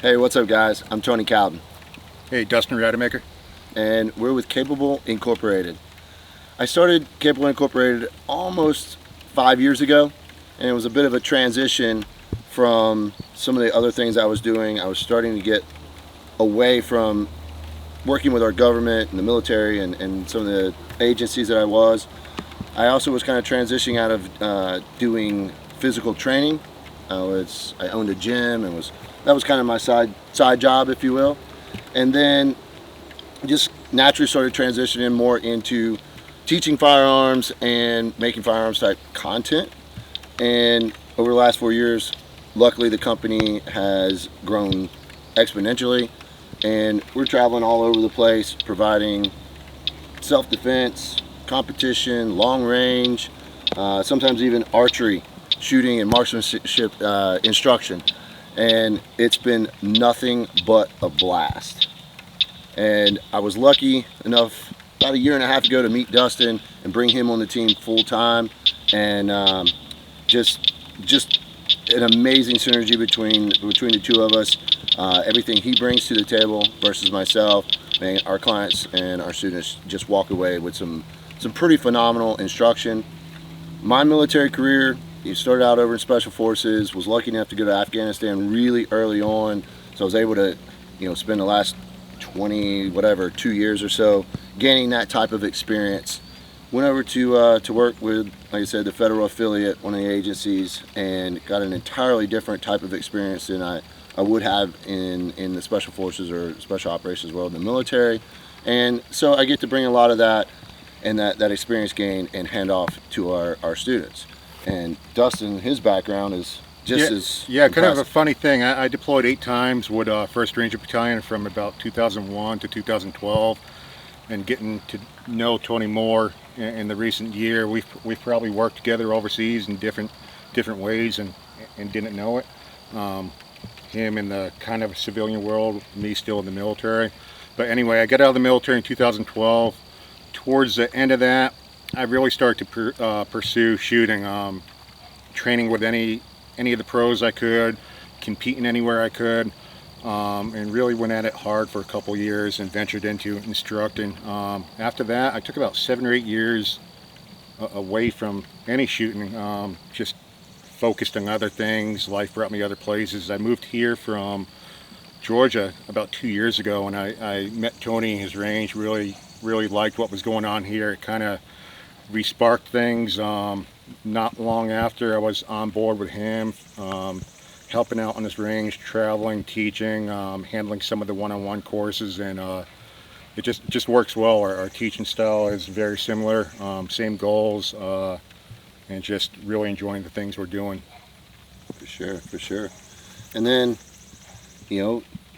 Hey, what's up, guys? I'm Tony Cowden, Hey, Dustin Rademacher. and we're with Capable Incorporated. I started Capable Incorporated almost 5 years ago, and it was a bit of a transition from some of the other things I was doing. I was starting to get away from working with our government and the military and some of the agencies that I was. I also was kind of transitioning out of doing physical training. I owned a gym and that was kind of my side job, if you will. And then just naturally started transitioning more into teaching firearms and making firearms type content. And over the last 4 years, luckily the company has grown exponentially, and we're traveling all over the place providing self-defense, competition, long range, sometimes even archery, shooting and marksmanship instruction. And it's been nothing but a blast. And I was lucky enough about a year and a half ago to meet Dustin and bring him on the team full time, and just an amazing synergy between the two of us. Everything he brings to the table versus myself, and our clients and our students just walk away with some pretty phenomenal instruction. My military career, you started out over in Special Forces, was lucky enough to go to Afghanistan really early on, so I was able to, spend the last 2 years or so gaining that type of experience. Went over to work with, like I said, the federal affiliate, one of the agencies, and got an entirely different type of experience than I would have in the Special Forces or Special Operations world in the military. And so I get to bring a lot of that and that experience gain and hand off to our students. And Dustin, his background is just as Yeah, kind of a impressive. funny thing. I deployed 8 times with 1st Ranger Battalion from about 2001 to 2012, and getting to know Tony more in the recent year. We've probably worked together overseas in different ways and didn't know it. Him in the kind of civilian world, me still in the military. But anyway, I got out of the military in 2012. Towards the end of that, I really started to pursue shooting, training with any of the pros I could, competing anywhere I could, and really went at it hard for a couple years and ventured into instructing. After that, I took about 7 or 8 years away from any shooting, just focused on other things. Life brought me other places. I moved here from Georgia about 2 years ago, and I met Tony in his range. Really liked what was going on here. It kind of resparked things. Not long after, I was on board with him, helping out on his range, traveling, teaching, handling some of the one-on-one courses, and it just works well. Our teaching style is very similar, same goals, and just really enjoying the things we're doing. For sure, for sure. And then,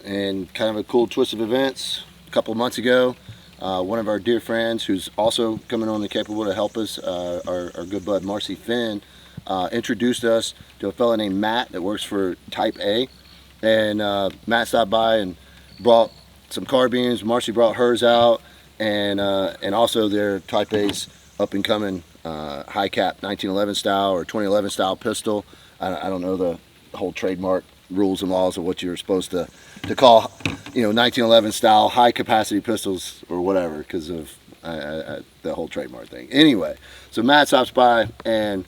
and kind of a cool twist of events, a couple of months ago, one of our dear friends who's also coming on the Capable to help us, our good bud Marcy Finn, introduced us to a fellow named Matt that works for Type A. And Matt stopped by and brought some carbines. Marcy brought hers out, and also their Type A's up and coming high cap 1911 style or 2011 style pistol. I don't know the whole trademark rules and laws of what you're supposed to call 1911 style high capacity pistols or whatever, because of the whole trademark thing. Anyway, so Matt stops by, and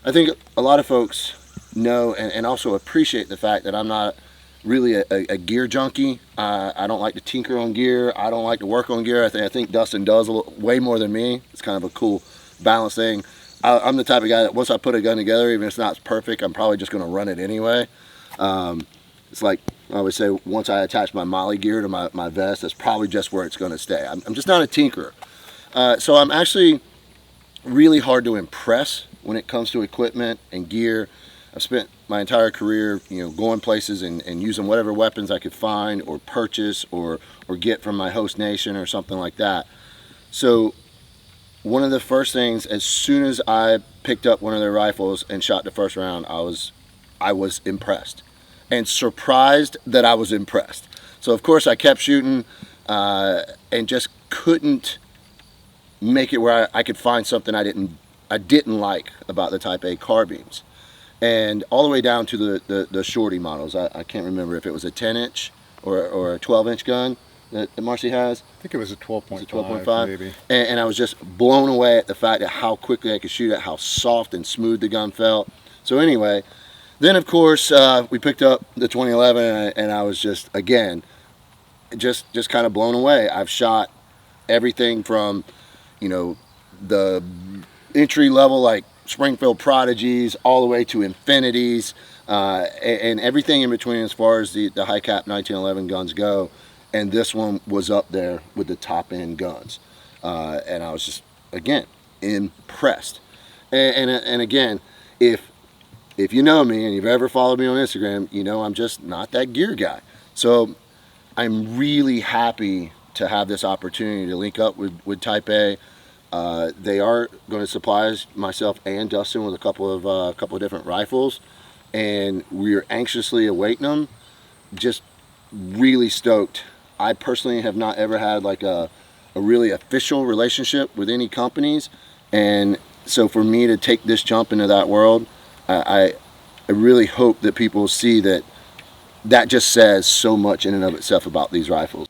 I think a lot of folks know and also appreciate the fact that I'm not really a gear junkie. I don't like to tinker on gear. I don't like to work on gear. I think Dustin does way more than me. It's kind of a cool balance thing. I'm the type of guy that once I put a gun together, even if it's not perfect, I'm probably just going to run it anyway. It's like I always say, once I attach my Molly gear to my vest, that's probably just where it's going to stay. I'm just not a tinkerer. So I'm actually really hard to impress when it comes to equipment and gear. I've spent my entire career, going places and using whatever weapons I could find or purchase or get from my host nation or something like that. So one of the first things, as soon as I picked up one of their rifles and shot the first round, I was impressed and surprised that I was impressed. So of course I kept shooting and just couldn't make it where I could find something I didn't like about the Type A carbines. and all the way down to the shorty models. I can't remember if it was a 10-inch or a 12-inch gun that Marcy has. I think it was a It's 12.5, a 12.5, maybe. and I was just blown away at the fact that how quickly I could shoot it, how soft and smooth the gun felt. So anyway, then of course we picked up the 2011, and I was just again just kind of blown away. I've shot everything from, you know, the entry level like Springfield Prodigies all the way to Infinities, and everything in between as far as the high cap 1911 guns go. And this one was up there with the top end guns, and I was just again impressed. And again, if you know me and you've ever followed me on Instagram, you know I'm just not that gear guy. So I'm really happy to have this opportunity to link up with Type A. They are going to supply myself and Dustin with a couple of different rifles, and we're anxiously awaiting them. Just really stoked. I personally have not ever had like a really official relationship with any companies, and so for me to take this jump into that world, I really hope that people see that just says so much in and of itself about these rifles.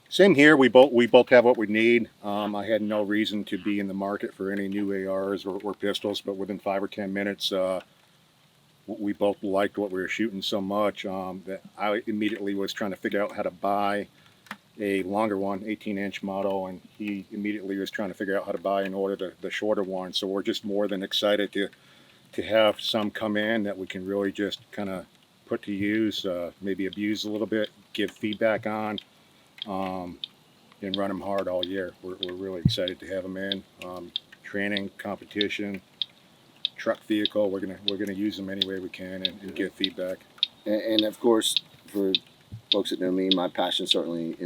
Same here. We both have what we need. I had no reason to be in the market for any new ARs or pistols, but within 5 or 10 minutes, we both liked what we were shooting so much that I immediately was trying to figure out how to buy a longer one, 18-inch model, and he immediately was trying to figure out how to buy and order the shorter one. So we're just more than excited to have some come in that we can really just kind of put to use, maybe abuse a little bit, give feedback on, and run them hard all year. We're really excited to have them in. Training, competition, truck vehicle, we're gonna use them any way we can and give feedback. And of course, for folks that know me, my passion certainly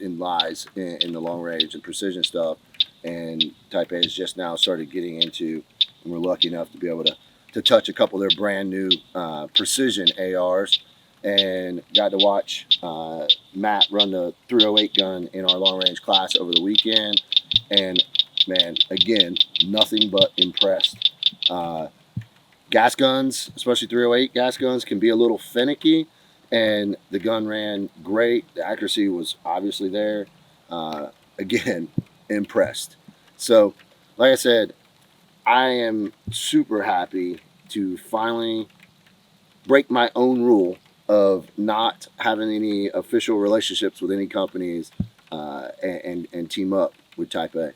lies in the long range and precision stuff. And Type A has just now started getting into, and we're lucky enough to be able to touch a couple of their brand new precision ARs, and got to watch Matt run the 308 gun in our long range class over the weekend. And man, again, nothing but impressed. Gas guns, especially 308 gas guns, can be a little finicky, and the gun ran great. The accuracy was obviously there. Again, impressed. So, like I said, I am super happy to finally break my own rule of not having any official relationships with any companies, and team up with Type A.